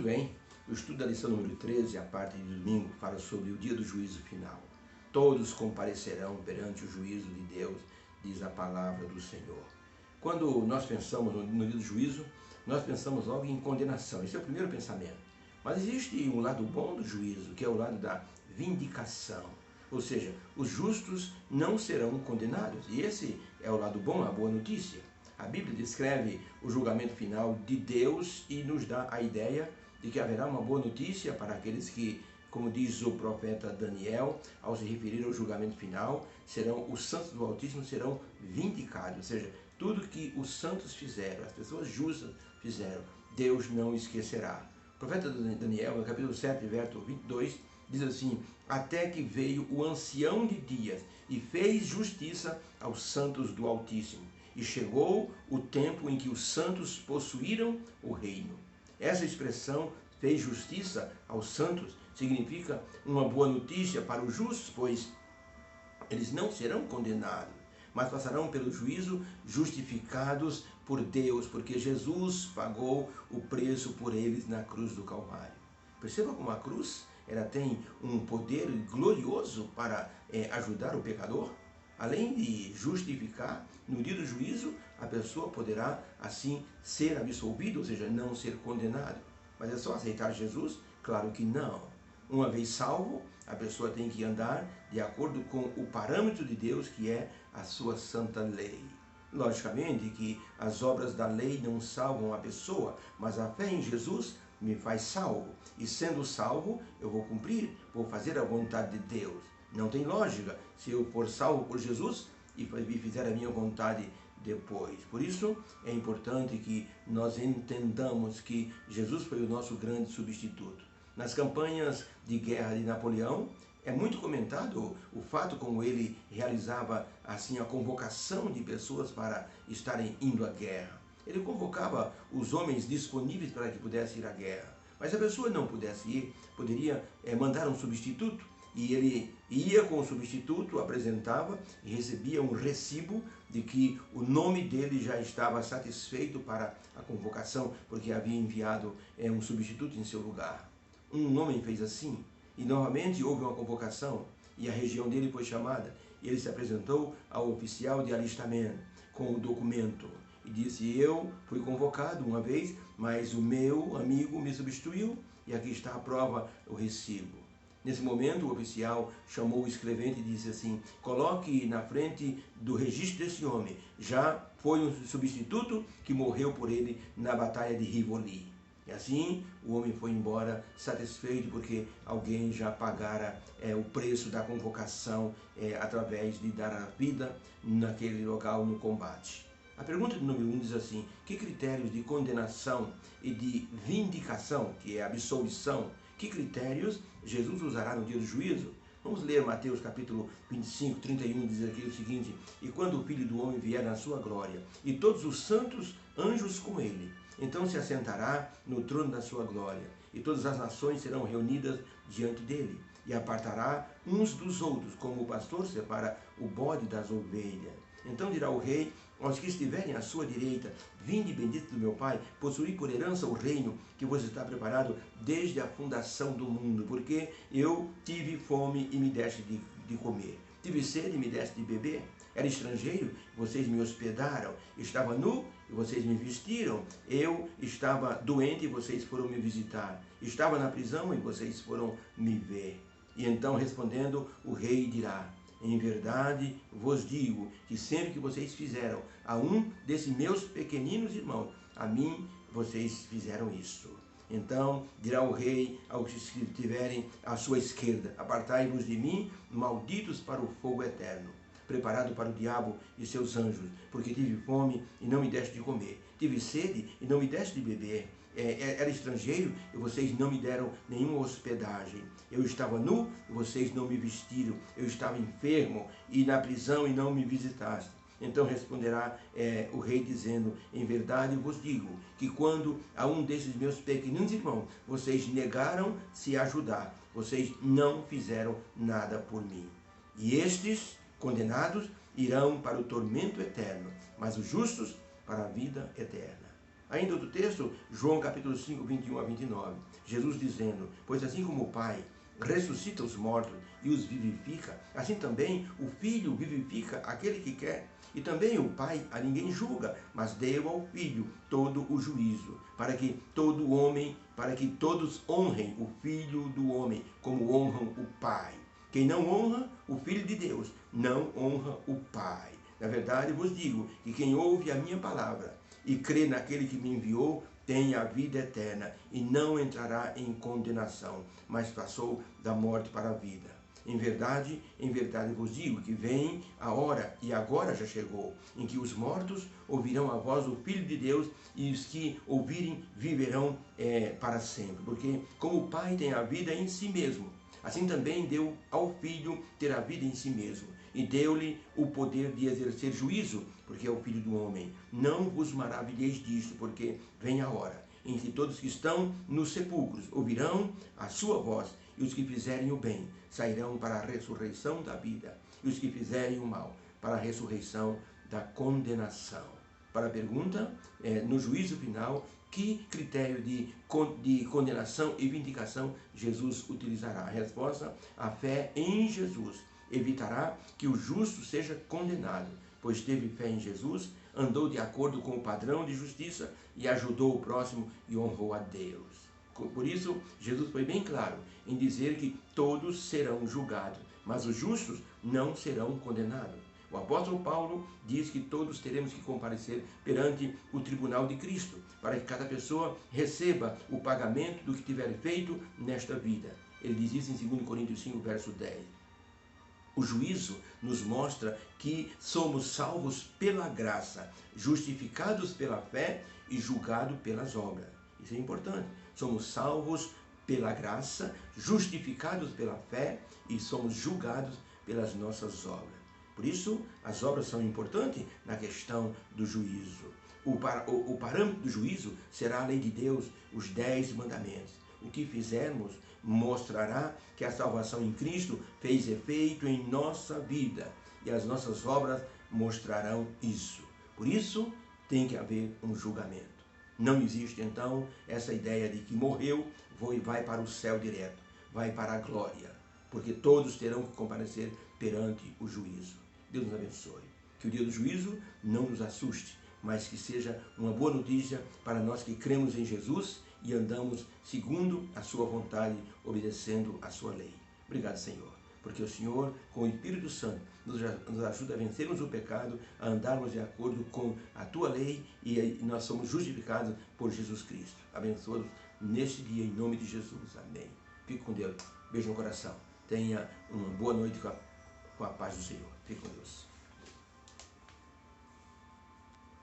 Muito bem, o estudo da lição número 13, a parte de domingo, fala sobre o dia do juízo final. Todos comparecerão perante o juízo de Deus, diz a palavra do Senhor. Quando nós pensamos no dia do juízo, nós pensamos logo em condenação. Esse é o primeiro pensamento. Mas existe um lado bom do juízo, que é o lado da vindicação. Ou seja, os justos não serão condenados. E esse é o lado bom, a boa notícia. A Bíblia descreve o julgamento final de Deus e nos dá a ideia de que haverá uma boa notícia para aqueles que, como diz o profeta Daniel, ao se referir ao julgamento final, os santos do Altíssimo serão vindicados. Ou seja, tudo que os santos fizeram, as pessoas justas fizeram, Deus não esquecerá. O profeta Daniel, no capítulo 7, verso 22, diz assim: até que veio o ancião de dias e fez justiça aos santos do Altíssimo. E chegou o tempo em que os santos possuíram o reino. Essa expressão, fez justiça aos santos, significa uma boa notícia para os justos, pois eles não serão condenados, mas passarão pelo juízo justificados por Deus, porque Jesus pagou o preço por eles na cruz do Calvário. Perceba como a cruz ela tem um poder glorioso para ajudar o pecador. Além de justificar, no dia do juízo, a pessoa poderá, assim, ser absolvida, ou seja, não ser condenado. Mas é só aceitar Jesus? Claro que não. Uma vez salvo, a pessoa tem que andar de acordo com o parâmetro de Deus, que é a sua santa lei. Logicamente que as obras da lei não salvam a pessoa, mas a fé em Jesus me faz salvo. E sendo salvo, eu vou cumprir, vou fazer a vontade de Deus. Não tem lógica se eu for salvo por Jesus e fizer a minha vontade depois. Por isso é importante que nós entendamos que Jesus foi o nosso grande substituto. Nas campanhas de guerra de Napoleão, é muito comentado o fato como ele realizava assim a convocação de pessoas para estarem indo à guerra. Ele convocava os homens disponíveis para que pudessem ir à guerra. Mas se a pessoa não pudesse ir, poderia mandar um substituto. E ele ia com o substituto, apresentava e recebia um recibo de que o nome dele já estava satisfeito para a convocação, porque havia enviado um substituto em seu lugar. Um homem fez assim, e novamente houve uma convocação, e a região dele foi chamada, e ele se apresentou ao oficial de alistamento com o documento, e disse: eu fui convocado uma vez, mas o meu amigo me substituiu, e aqui está a prova, o recibo. Nesse momento, o oficial chamou o escrevente e disse assim: coloque na frente do registro desse homem, já foi um substituto que morreu por ele na batalha de Rivoli. E assim, o homem foi embora satisfeito, porque alguém já pagara o preço da convocação através de dar a vida naquele local no combate. A pergunta de número 1 diz assim: que critérios de condenação e de vindicação, que é absolvição, que critérios Jesus usará no dia do juízo? Vamos ler Mateus capítulo 25, 31, diz aqui o seguinte: e quando o Filho do Homem vier na sua glória, e todos os santos anjos com ele, então se assentará no trono da sua glória, e todas as nações serão reunidas diante dele, e apartará uns dos outros, como o pastor separa o bode das ovelhas. Então dirá o rei aos que estiverem à sua direita: vinde, bendito do meu Pai, possuí por herança o reino que vos está preparado desde a fundação do mundo, porque eu tive fome e me deste de comer, tive sede e me deste de beber, era estrangeiro e vocês me hospedaram, estava nu e vocês me vestiram, eu estava doente e vocês foram me visitar, estava na prisão e vocês foram me ver. E então, respondendo, o rei dirá: em verdade vos digo que sempre que vocês fizeram a um desses meus pequeninos irmãos, a mim vocês fizeram isso. Então dirá o rei aos que estiverem à sua esquerda: apartai-vos de mim, malditos, para o fogo eterno, preparado para o diabo e seus anjos, porque tive fome e não me deste de comer, tive sede e não me deste de beber, era estrangeiro e vocês não me deram nenhuma hospedagem, eu estava nu e vocês não me vestiram, eu estava enfermo e na prisão e não me visitaste. Então responderá o rei dizendo: em verdade vos digo que quando a um desses meus pequeninos irmãos vocês negaram se ajudar, vocês não fizeram nada por mim. E estes condenados irão para o tormento eterno, mas os justos para a vida eterna. Ainda outro texto, João capítulo 5, 21 a 29. Jesus dizendo, pois assim como o Pai ressuscita os mortos e os vivifica, assim também o Filho vivifica aquele que quer. E também o Pai a ninguém julga, mas deu ao Filho todo o juízo, para que todos honrem o Filho do homem, como honram o Pai. Quem não honra o Filho de Deus, não honra o Pai. Na verdade, vos digo que quem ouve a minha palavra e crê naquele que me enviou, tem a vida eterna e não entrará em condenação, mas passou da morte para a vida. Em verdade vos digo que vem a hora, e agora já chegou, em que os mortos ouvirão a voz do Filho de Deus, e os que ouvirem viverão para sempre. Porque como o Pai tem a vida em si mesmo, assim também deu ao Filho ter a vida em si mesmo, e deu-lhe o poder de exercer juízo, porque é o Filho do homem. Não vos maravilheis disto, porque vem a hora em que todos que estão nos sepulcros ouvirão a sua voz, e os que fizerem o bem sairão para a ressurreição da vida, e os que fizerem o mal para a ressurreição da condenação. Para a pergunta, no juízo final, que critério de condenação e vindicação Jesus utilizará? A resposta, a fé em Jesus evitará que o justo seja condenado, pois teve fé em Jesus, andou de acordo com o padrão de justiça e ajudou o próximo e honrou a Deus. Por isso, Jesus foi bem claro em dizer que todos serão julgados, mas os justos não serão condenados. O apóstolo Paulo diz que todos teremos que comparecer perante o tribunal de Cristo, para que cada pessoa receba o pagamento do que tiver feito nesta vida. Ele diz isso em 2 Coríntios 5, verso 10. O juízo nos mostra que somos salvos pela graça, justificados pela fé e julgados pelas obras. Isso é importante. Somos salvos pela graça, justificados pela fé e somos julgados pelas nossas obras. Por isso, as obras são importantes na questão do juízo. O parâmetro do juízo será a lei de Deus, os 10 mandamentos. O que fizermos mostrará que a salvação em Cristo fez efeito em nossa vida, e as nossas obras mostrarão isso. Por isso, tem que haver um julgamento. Não existe, então, essa ideia de que morreu e vai para o céu direto, vai para a glória, porque todos terão que comparecer perante o juízo. Deus nos abençoe. Que o dia do juízo não nos assuste, mas que seja uma boa notícia para nós que cremos em Jesus e andamos segundo a sua vontade, obedecendo a sua lei. Obrigado, Senhor, porque o Senhor, com o Espírito Santo, nos ajuda a vencermos o pecado, a andarmos de acordo com a tua lei, e nós somos justificados por Jesus Cristo. Abençoa-nos neste dia, em nome de Jesus. Amém. Fique com Deus. Beijo no coração. Tenha uma boa noite com a paz do Senhor. Fique com Deus.